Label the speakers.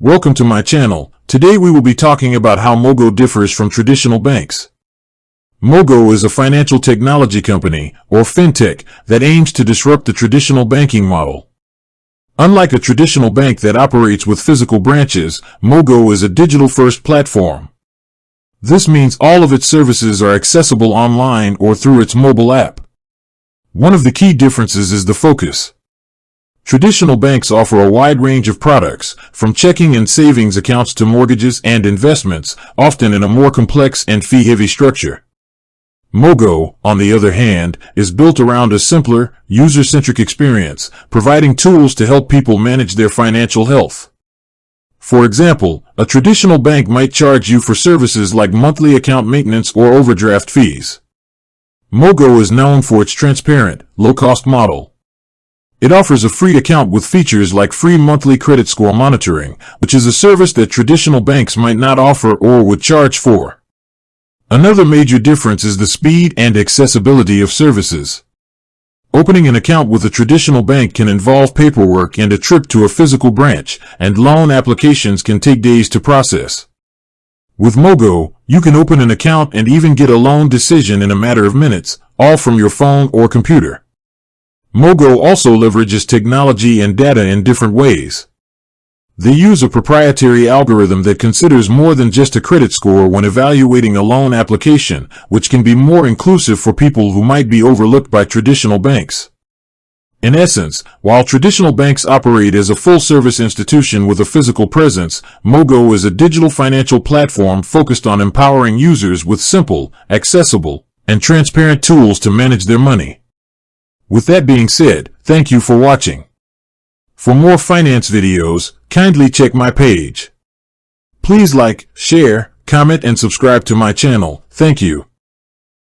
Speaker 1: Welcome to my channel. Today we will be talking about how Mogo differs from traditional banks. Mogo is a financial technology company, or fintech, that aims to disrupt the traditional banking model. Unlike a traditional bank that operates with physical branches, Mogo is a digital-first platform. This means all of its services are accessible online or through its mobile app. One of the key differences is the focus. Traditional banks offer a wide range of products, from checking and savings accounts to mortgages and investments, often in a more complex and fee-heavy structure. Mogo, on the other hand, is built around a simpler, user-centric experience, providing tools to help people manage their financial health. For example, a traditional bank might charge you for services like monthly account maintenance or overdraft fees. Mogo is known for its transparent, low-cost model. It offers a free account with features like free monthly credit score monitoring, which is a service that traditional banks might not offer or would charge for. Another major difference is the speed and accessibility of services. Opening an account with a traditional bank can involve paperwork and a trip to a physical branch, and loan applications can take days to process. With Mogo, you can open an account and even get a loan decision in a matter of minutes, all from your phone or computer. Mogo also leverages technology and data in different ways. They use a proprietary algorithm that considers more than just a credit score when evaluating a loan application, which can be more inclusive for people who might be overlooked by traditional banks. In essence, while traditional banks operate as a full-service institution with a physical presence, Mogo is a digital financial platform focused on empowering users with simple, accessible, and transparent tools to manage their money. With that being said, thank you for watching. For more finance videos, kindly check my page. Please like, share, comment, and subscribe to my channel. Thank you.